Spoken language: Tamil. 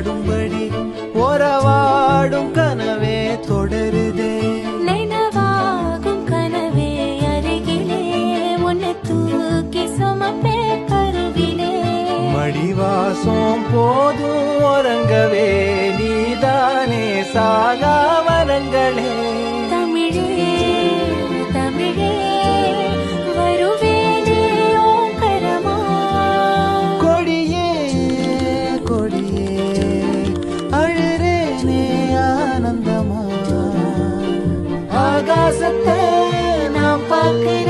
படும்படி உறவாடும் கனவே தொடருதே நினைவாகும் கனவே அருகிலே உன்னை தூக்கி சுமப்பே கருவிலே மடிவாசம் போதும் உறங்கவே நீதானே சாகா வரங்களே தமிழே தமிழே வருவேனே ஓங்கரமா கொடியே கொடியே அழுறேனே ஆனந்தமா ஆகாசத்தை நான் பார்க்கிறேன்